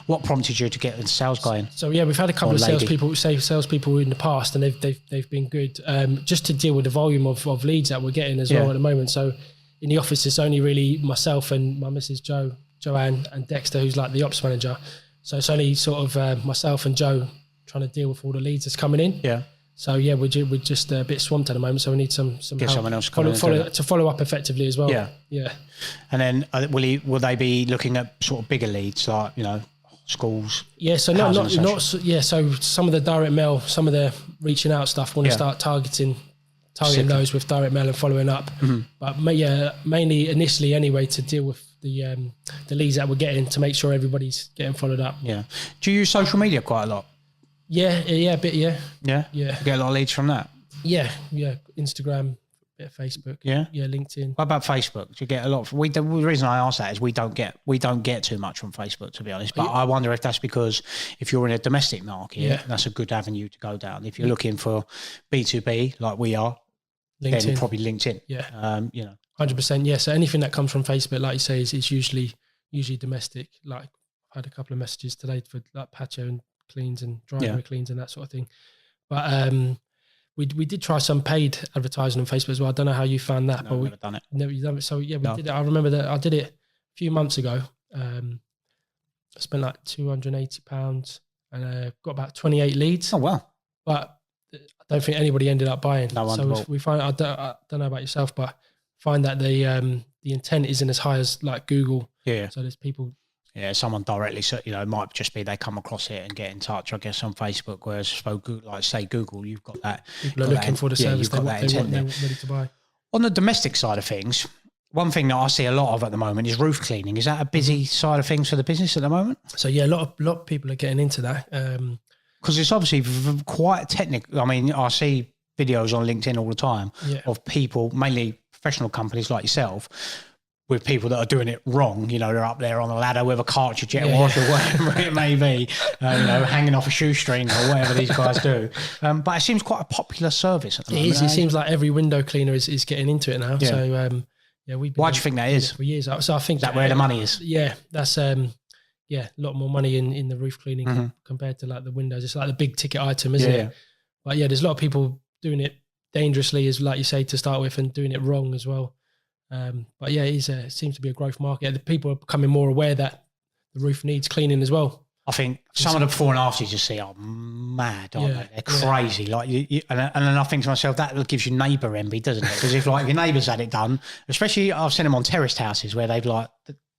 what prompted you to get the sales guy in? So yeah, we've had a couple of salespeople in the past, and they've been good. Just to deal with the volume of leads that we're getting as well at the moment. So in the office, it's only really myself and my Mrs. Joanne and Dexter, who's like the ops manager. So it's only sort of myself and Joe trying to deal with all the leads that's coming in. Yeah. So yeah, we're just a bit swamped at the moment. So we need some get help. Someone else to follow up effectively as well. Yeah. Yeah. And then will they be looking at sort of bigger leads, like, you know, schools? Yeah. So so some of the direct mail, some of the reaching out stuff, want to start targeting those with direct mail and following up. Mm-hmm. But mainly initially anyway, to deal with the leads that we're getting, to make sure everybody's getting followed up. Yeah. Do you use social media quite a lot? Yeah, a bit. Yeah. Yeah. Yeah. You get a lot of leads from that? Yeah. Instagram, a bit of Facebook. Yeah. Yeah. LinkedIn. What about Facebook? Do you get a lot? The reason I ask that is we don't get too much from Facebook, to be honest. But I wonder if that's because if you're in a domestic market, that's a good avenue to go down. If you're looking for B2B like we are, LinkedIn. Then probably LinkedIn. Yeah. 100%. Yeah. So anything that comes from Facebook, like you say, is usually domestic. Like I had a couple of messages today for like patio and cleans and driveway cleans and that sort of thing. But we did try some paid advertising on Facebook as well. I don't know how you found that, but we've never done it. Never done it. So yeah, we did it. I remember that I did it a few months ago. I spent like £280 and got about 28 leads. Oh, wow. But I don't think anybody ended up buying. No so wonder. we find, I don't know about yourself, but find that the intent isn't as high as like Google. Yeah. So there's people. Yeah, someone directly, it might just be they come across it and get in touch, I guess, on Facebook, whereas like say Google, you've got that. People are looking for the service they want, they're ready to buy. On the domestic side of things, one thing that I see a lot of at the moment is roof cleaning. Is that a busy side of things for the business at the moment? So yeah, a lot of people are getting into that. Because it's obviously quite technical. I mean, I see videos on LinkedIn all the time of people, mainly professional companies like yourself, with people that are doing it wrong. They're up there on a ladder with a cartridge jet wash or whatever it may be, hanging off a shoestring or whatever these guys do. But it seems quite a popular service at the moment. It seems like every window cleaner is getting into it now. Yeah. So why do you think that is? For years. So I think is that where the money is? Yeah, that's a lot more money in the roof cleaning compared to like the windows. It's like the big ticket item, isn't it? But yeah, there's a lot of people doing it dangerously, as like you say, to start with, and doing it wrong as well. But yeah, it seems to be a growth market. The people are becoming more aware that the roof needs cleaning as well. I think some of the before and afters you see are mad, aren't they? They're crazy. Like and then I think to myself, that gives you neighbour envy, doesn't it? Because if like your neighbours had it done, especially I've seen them on terraced houses where they've like,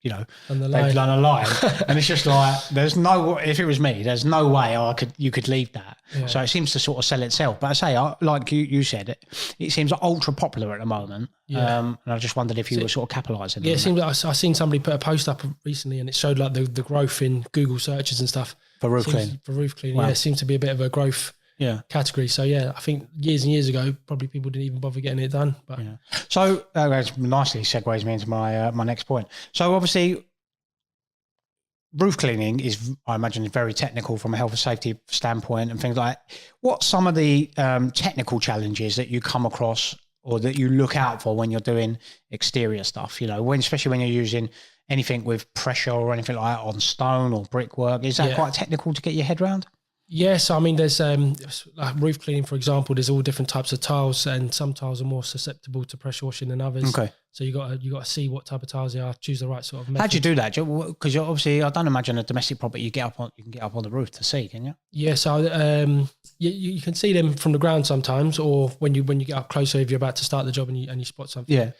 they've done a line, and it's just like if it was me, there's no way you could leave that. Yeah. So it seems to sort of sell itself. But I say, like you said, it seems ultra popular at the moment. Yeah. And I just wondered if you were sort of capitalising. Yeah, it seems like I seen somebody put a post up recently, and it showed like the growth in Google searches and stuff for roof cleaning. For roof cleaning, yeah, it seems to be a bit of a growth. Category. So yeah, I think years and years ago, probably people didn't even bother getting it done. But so that nicely segues me into my my next point. So obviously, roof cleaning is, I imagine, very technical from a health and safety standpoint and things like that. What's some of the technical challenges that you come across or that you look out for when you're doing exterior stuff? Especially when you're using anything with pressure or anything like that on stone or brickwork. Is that quite technical to get your head around? Yeah, so I mean, there's like roof cleaning, for example. There's all different types of tiles, and some tiles are more susceptible to pressure washing than others. Okay, so you got to see what type of tiles they are, choose the right sort of method. How do you do that? Because obviously, I don't imagine a domestic property you can get up on the roof to see, can you? Yeah, so you can see them from the ground sometimes, or when you get up closer if you're about to start the job and you spot something. Yeah.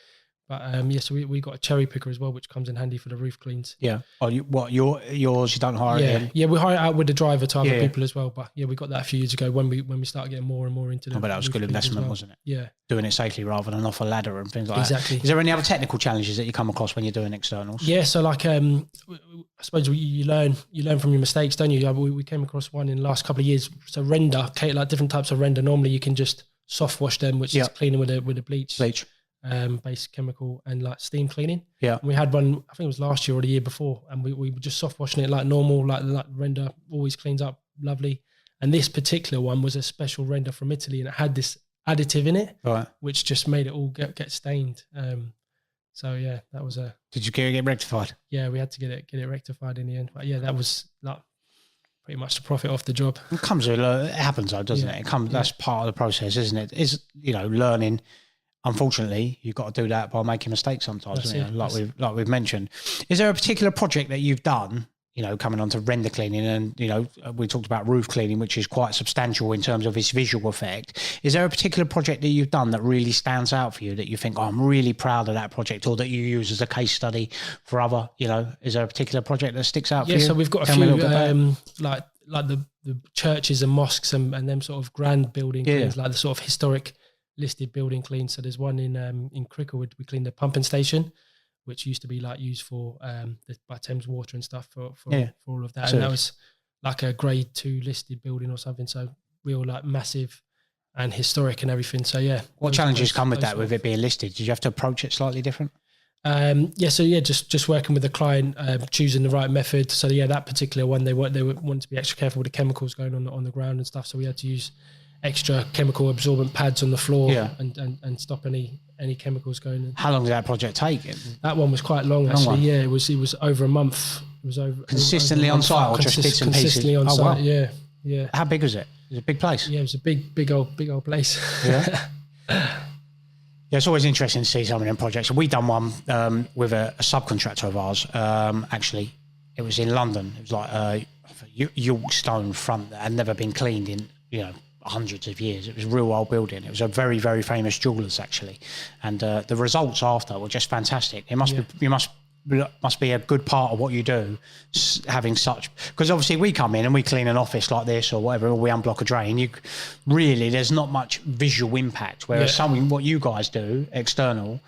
But so we got a cherry picker as well, which comes in handy for the roof cleans. Yeah. Oh, yours? You don't hire it in? Yeah, we hire it out with the driver to other people as well. But yeah, we got that a few years ago when we started getting more and more into the. But that was a good investment, wasn't it? Yeah. Doing it safely rather than off a ladder and things like that. Exactly. Is there any other technical challenges that you come across when you're doing externals? Yeah. So like, I suppose you learn from your mistakes, don't you? We came across one in the last couple of years. So render, like different types of render. Normally you can just soft wash them, which is cleaning with a bleach. Basic chemical and like steam cleaning. Yeah. And we had one, I think it was last year or the year before, and we were just soft washing it like normal, like render always cleans up lovely. And this particular one was a special render from Italy, and it had this additive in it, right, which just made it all get stained. So yeah, that was a. Did you get it rectified? Yeah, we had to get it rectified in the end. But yeah, that was like pretty much the profit off the job. It happens though, doesn't it? It comes. That's part of the process, isn't it? Is learning. Unfortunately, you've got to do that by making mistakes sometimes, like we've mentioned. Is there a particular project that you've done, coming on to render cleaning, and we talked about roof cleaning, which is quite substantial in terms of its visual effect. Is there a particular project that you've done that really stands out for you, that you think, I'm really proud of that project, or that you use as a case study for other, is there a particular project that sticks out for you? Yeah, so we've got a few, like the churches and mosques and them sort of grand building things, like the sort of historic listed building clean. So there's one in Cricklewood. We cleaned the pumping station, which used to be like used for by Thames Water and stuff for all of that. And that was like a grade 2 listed building or something. So real like massive and historic and everything. So yeah. What challenges come with that, with it being listed? Did you have to approach it slightly different? Just working with the client, choosing the right method. So yeah, that particular one, they wanted to be extra careful with the chemicals going on the ground and stuff. So we had to use extra chemical absorbent pads on the floor and stop any chemicals going in. How long did that project take? That one was quite long actually. Yeah, it was over a month. It was over consistently on site, or just bits and pieces? Consistently on site. Wow. Yeah. How big was it? It was a big place. Yeah, it was a big old place. Yeah. Yeah, it's always interesting to see some of them projects. We done one with a subcontractor of ours, actually. it was in London. It was like a York stone front that had never been cleaned in, hundreds of years. It was a real old building. It was a very, very famous jewellers actually, and the results after were just fantastic. It must be a good part of what you do, having such, because obviously we come in and we clean an office like this or whatever, or we unblock a drain. There's not much visual impact. Whereas something what you guys do external,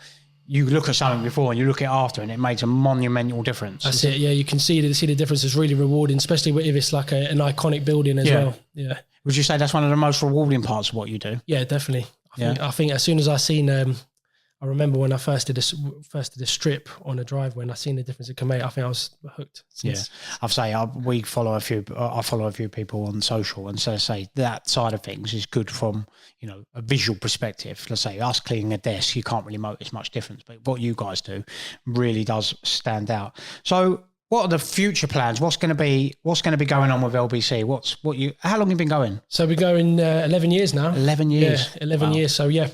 you look at something before and you look at it after, and it makes a monumental difference. That's it. Yeah, you can see the difference is really rewarding, especially if it's like an iconic building as well. Yeah. Would you say that's one of the most rewarding parts of what you do? Yeah, definitely. I think as soon as I seen, I remember when I first did a strip on a driveway, and I seen the difference it can make. I think I was hooked. I follow a few people on social, and so I say that side of things is good from a visual perspective. Let's say us cleaning a desk, you can't really notice much difference, but what you guys do really does stand out. So, what are the future plans? What's going to be going on with LBC? How long have you been going? So we're going 11 years now. 11 years. Yeah, 11 years. So yeah.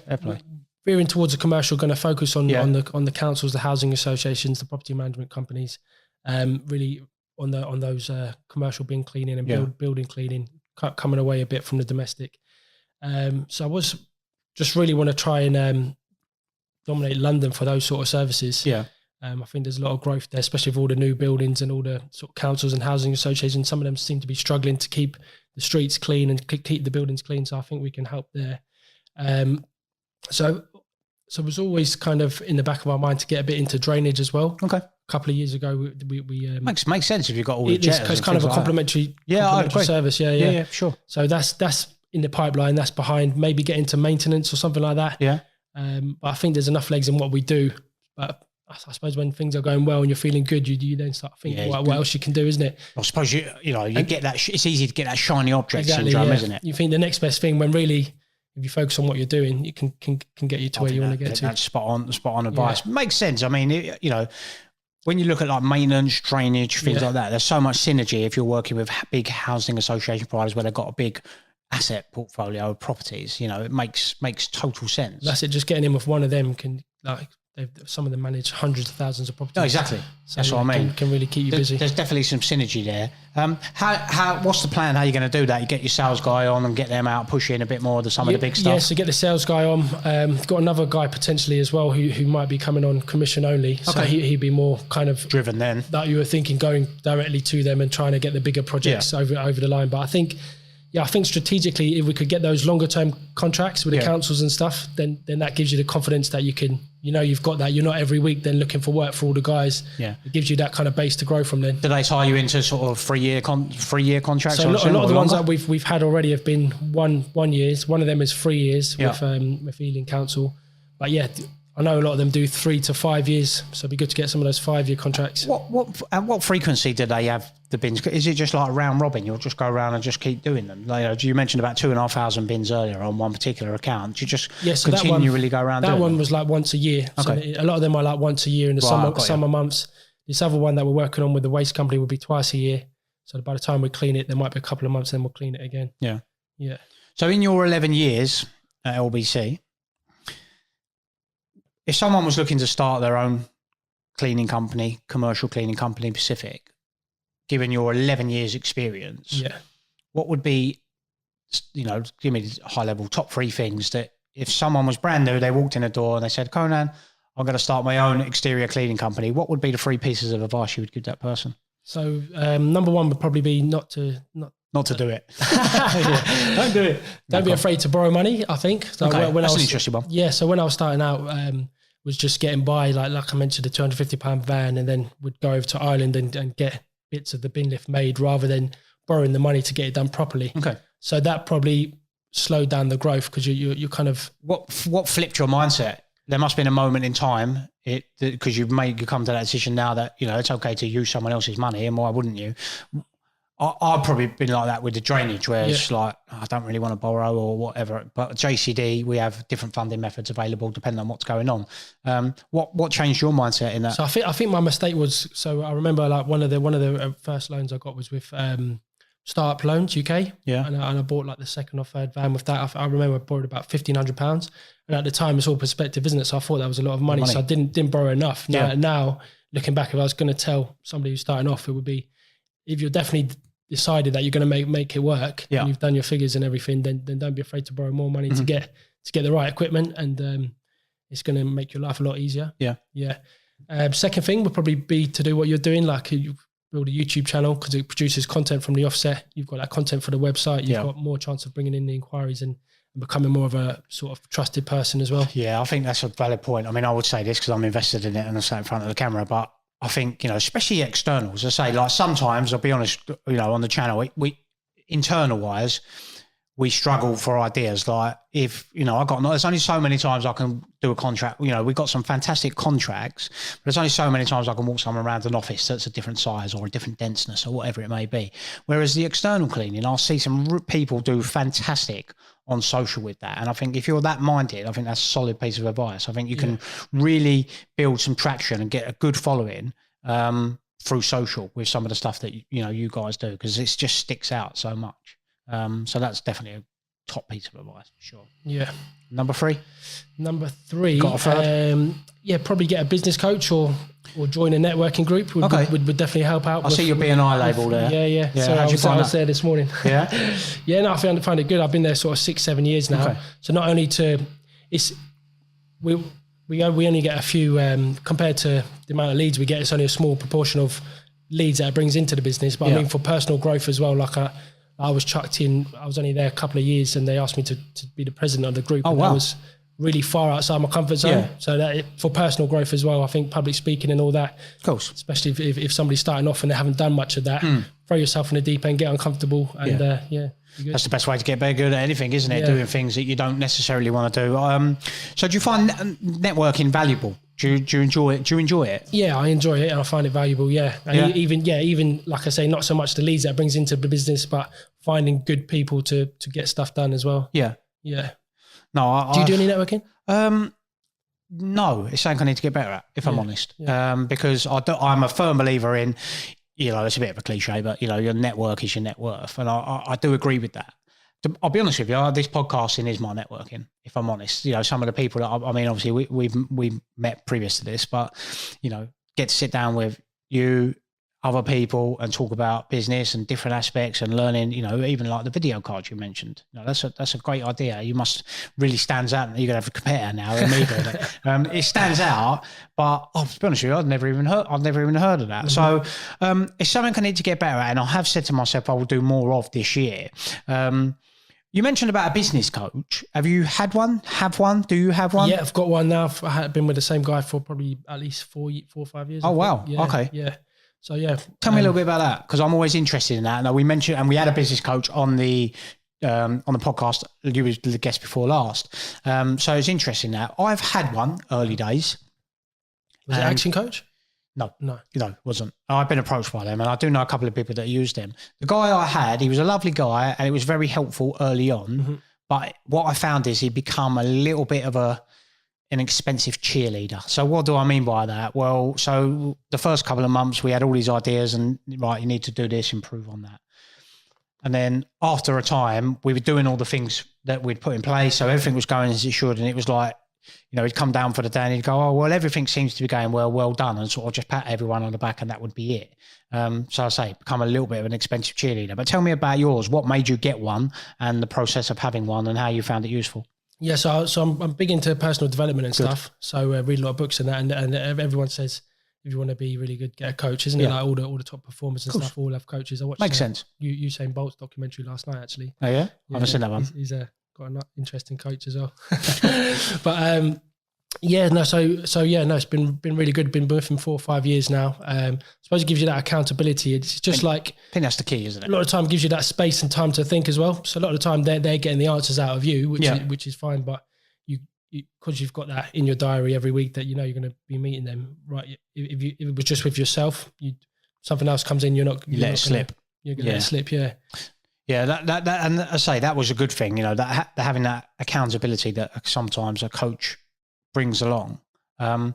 Veering towards the commercial, going to focus on the councils, the housing associations, the property management companies, really on those commercial bin cleaning and building cleaning, coming away a bit from the domestic. So I was just really want to try and dominate London for those sort of services. Yeah. I think there's a lot of growth there, especially with all the new buildings and all the sort of councils and housing associations. Some of them seem to be struggling to keep the streets clean and keep the buildings clean. So I think we can help there. So it was always kind of in the back of our mind to get a bit into drainage as well. Okay. A couple of years ago, we makes sense if you've got all the jetters. It's kind of a complementary service. Yeah, sure. So that's in the pipeline. That's behind maybe get into maintenance or something like that. Yeah. But I think there's enough legs in what we do. But I suppose when things are going well and you're feeling good, you then start thinking what else you can do, isn't it? I suppose you get that. It's easy to get that shiny object syndrome, isn't it? You think the next best thing when really, if you focus on what you're doing, it can get you to where you want to get to. That's spot on advice. Yeah. Makes sense. I mean, when you look at like maintenance, drainage, things like that, there's so much synergy if you're working with big housing association providers where they've got a big asset portfolio of properties. It makes total sense. That's it. Just getting in with one of them can some of them manage hundreds of thousands of properties. No, exactly. So that's what I mean. Can really keep you busy. There's definitely some synergy there. What's the plan? How are you going to do that? You get your sales guy on and get them out pushing a bit more of some of the big stuff? Yes, to get the sales guy on. Got another guy potentially as well who might be coming on commission only. So he'd be more kind of driven then. That you were thinking going directly to them and trying to get the bigger projects over the line. But I think strategically, if we could get those longer term contracts with the councils and stuff, then that gives you the confidence that you can, you've got that. You're not every week then looking for work for all the guys. Yeah, it gives you that kind of base to grow from then. Do they tie you into sort of 3 year contracts? So a lot of the ones that we've had already have been 1 year. One of them is 3 years with Ealing Council. But I know a lot of them do 3 to 5 years, so it'd be good to get some of those 5 year contracts. What frequency do they have the bins? Is it just like a round robin? You'll just go around and just keep doing them. You mentioned about 2,500 bins earlier on one particular account. Do you just continually go around? That one was like once a year. Okay. So a lot of them are like once a year in the summer months. This other one that we're working on with the waste company would be twice a year. So by the time we clean it, there might be a couple of months, then we'll clean it again. Yeah. Yeah. So in your 11 years at LBC, if someone was looking to start their own cleaning company, commercial cleaning company, Pacific, given your 11 years experience, what would be, give me high level top 3 things that if someone was brand new, they walked in the door and they said, Conan, I'm going to start my own exterior cleaning company. What would be the 3 pieces of advice you would give that person? So number 1 would probably be not to do it. Don't do it. Don't be afraid to borrow money, I think. So that's an interesting one. Yeah, so when I was starting out, was just getting by, like I mentioned, the £250 van, and then would go over to Ireland and get bits of the bin lift made rather than borrowing the money to get it done properly. Okay. So that probably slowed down the growth because you kind of... What flipped your mindset? There must have been a moment in time because you come to that decision now that, it's okay to use someone else's money, and why wouldn't you? I've probably been like that with the drainage where it's like, I don't really want to borrow or whatever. But JCD, we have different funding methods available depending on what's going on. What changed your mindset in that? So I think my mistake was, so I remember like one of the first loans I got was with Startup Loans UK. Yeah. And I bought like the second or third van with that. I remember I borrowed about £1,500. And at the time, it's all perspective, isn't it? So I thought that was a lot of money. So I didn't borrow enough. Now looking back, if I was going to tell somebody who's starting off, it would be, if you're definitely decided that you're going to make it work, and you've done your figures and everything, then don't be afraid to borrow more money to get the right equipment, and it's going to make your life a lot easier. Yeah. Second thing would probably be to do what you're doing, like you build a YouTube channel, because it produces content from the offset. You've got that content for the website. You've got more chance of bringing in the inquiries and becoming more of a sort of trusted person as well. Yeah, I think that's a valid point. I mean, I would say this because I'm invested in it and I sat in front of the camera, but I think, especially externals, I say, like, sometimes, I'll be honest, on the channel, we internal wise, we struggle for ideas. Like, if, there's only so many times I can do a contract. We've got some fantastic contracts, but there's only so many times I can walk someone around an office that's a different size or a different denseness or whatever it may be. Whereas the external cleaning, I'll see some people do fantastic on social with that. And I think if you're that minded, I think that's a solid piece of advice. I think you can really build some traction and get a good following through social with some of the stuff that, you guys do, because it just sticks out so much. So that's definitely a top piece of advice for sure. Yeah. Number three, got a third? Probably get a business coach or join a networking group would definitely help out. I see your B&I label there. Yeah. So I was there this morning. Yeah. No, I find it good. I've been there sort of 6-7 years now. Okay. So not only we only get a few, compared to the amount of leads we get, it's only a small proportion of leads that it brings into the business. But I mean, for personal growth as well, like I was chucked in, I was only there a couple of years and they asked me to be the president of the group. Oh, wow. That was really far outside my comfort zone. Yeah. So that for personal growth as well, I think public speaking and all that, of course, especially if somebody's starting off and they haven't done much of that, throw yourself in the deep end, get uncomfortable, and that's the best way to get very good at anything, isn't it? Doing things that you don't necessarily want to do. So do you find networking valuable? Do you enjoy it? Yeah, I enjoy it and I find it valuable. Yeah. And even like I say, not so much the leads that it brings into the business, but finding good people to get stuff done as well. Yeah. No, do you do any networking? No, it's something I need to get better at, if I'm honest. Because I'm a firm believer in, it's a bit of a cliche, but your network is your net worth. And I do agree with that. I'll be honest with you, this podcasting is my networking, if I'm honest. Some of the people that obviously we've met previous to this, but, get to sit down with you, other people, and talk about business and different aspects and learning, even like the video cards you mentioned. That's a great idea. You must really stands out. You're going to have a competitor now in me doing it. It stands out, but to be honest with you, I've never even heard of that. So it's something I need to get better at, and I have said to myself I will do more of this year. You mentioned about a business coach. Have you had one? Have one? Do you have one? Yeah, I've got one now. I've been with the same guy for probably at least 4 or 5 years. Oh, wow. Yeah, okay. Yeah. So, yeah. Tell me a little bit about that, because I'm always interested in that. Now, we mentioned, and we had a business coach on the podcast. You was the guest before last. So it's interesting now. I've had one early days. Was it Action Coach? No, it wasn't. I've been approached by them, and I do know a couple of people that used them. The guy I had, he was a lovely guy, and it was very helpful early on. Mm-hmm. But what I found is he'd become a little bit of an expensive cheerleader. So what do I mean by that? Well, so the first couple of months we had all these ideas and, right, you need to do this, improve on that. And then after a time, we were doing all the things that we'd put in place. So everything was going as it should. And it was like, he'd come down for the day and he'd go, oh, well, everything seems to be going well done. And sort of just pat everyone on the back and that would be it. So I say, become a little bit of an expensive cheerleader. But tell me about yours. What made you get one and the process of having one and how you found it useful? Yeah, so I'm big into personal development and stuff. So read a lot of books and that. And everyone says, if you want to be really good, get a coach, isn't it? Like all the top performers and stuff, all have coaches. I watched Makes sense. Usain Bolt's documentary last night, actually. Oh, yeah? I haven't seen that one. He's got an interesting coach as well. But it's been really good. Been with him 4 or 5 years now. I suppose it gives you that accountability. It's just I think that's the key, isn't it? A lot of time gives you that space and time to think as well. So a lot of the time they're getting the answers out of you, which is fine. But you because you've got that in your diary every week that you're going to be meeting them, right? If it was just with yourself, something else comes in, you let it slip. You're going to let it slip, yeah. Yeah, that and I say that was a good thing, that having that accountability that sometimes a coach brings along. I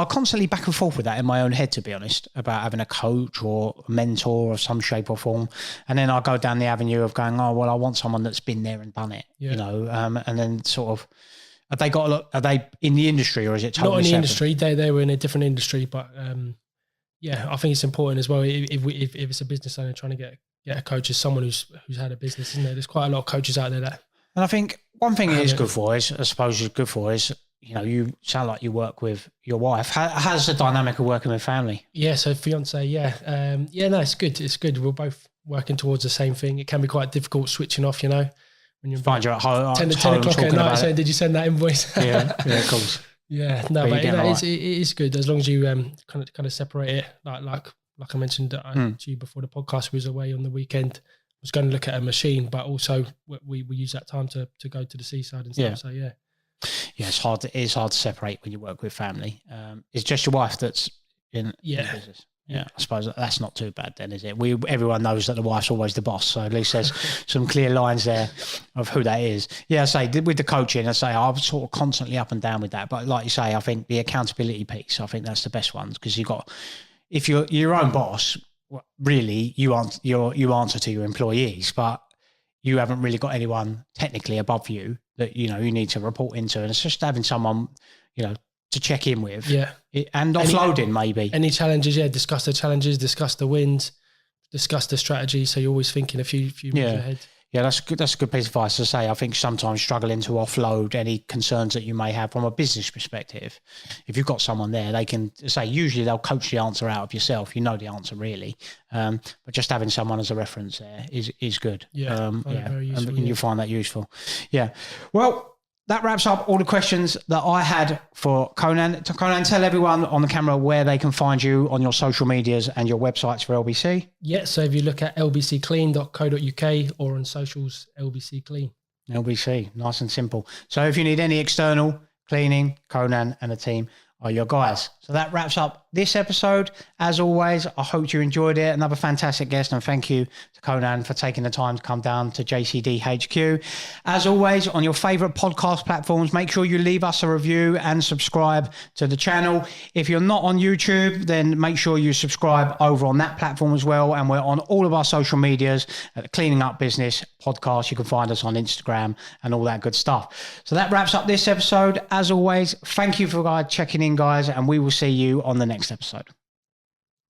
constantly back and forth with that in my own head, to be honest, about having a coach or a mentor of some shape or form. And then I go down the avenue of going, oh, well, I want someone that's been there and done it, and then sort of, are they in the industry or is it totally not in the separate? industry? They were in a different industry, but Yeah, I think it's important as well. If it's a business owner trying to get a coach, is someone who's had a business, isn't there? There's quite a lot of coaches out there that. And I think one thing it is good for is, I suppose, is good for is, you know, you sound like you work with your wife. How's the dynamic of working with family? Yeah, so fiance, yeah, no, it's good. It's good. We're both working towards the same thing. It can be quite difficult switching off, you know, when you're Find you at home, 10 o'clock at night saying, "Did you send that invoice?" Yeah, of course. Yeah, no, but it is good as long as you kind of separate it. Like I mentioned to you before the podcast, was away on the weekend. Was going to look at a machine, but also we use that time to go to the seaside and stuff. Yeah. So yeah, it's hard. It is hard to separate when you work with family. It's just your wife that's in the business. Yeah, I suppose that's not too bad then, is it? Everyone knows that the wife's always the boss, so at least there's some clear lines there of who that is. Yeah, I say with the coaching, I'm sort of constantly up and down with that. But like you say, I think the accountability piece, I think that's the best one, because if you're your own boss, really you answer to your employees, but you haven't really got anyone technically above you that you need to report into, and it's just having someone to check in with, and offloading maybe. Any challenges, discuss the challenges, discuss the wins, discuss the strategy. So you're always thinking a few moves ahead. Yeah, that's good. That's a good piece of advice to say. I think sometimes struggling to offload any concerns that you may have from a business perspective. If you've got someone there, they can say, usually they'll coach the answer out of yourself. You know the answer really. But just having someone as a reference there is good. Yeah, very useful, and you find that useful. Yeah. Well, that wraps up all the questions that I had for Conan. Conan, tell everyone on the camera where they can find you on your social medias and your websites for LBC. Yeah, so if you look at lbcclean.co.uk or on socials, LBC Clean. LBC, nice and simple. So if you need any external cleaning, Conan and the team are your guys. So that wraps up this episode. As always, I hope you enjoyed it. Another fantastic guest, and thank you to Conan for taking the time to come down to JCD HQ. As always, on your favorite podcast platforms, make sure you leave us a review and subscribe to the channel. If you're not on YouTube, then make sure you subscribe over on that platform as well. And we're on all of our social medias at the Cleaning Up Business podcast. You can find us on Instagram and all that good stuff. So that wraps up this episode. As always, thank you for checking in, guys, and we will see you on the next episode.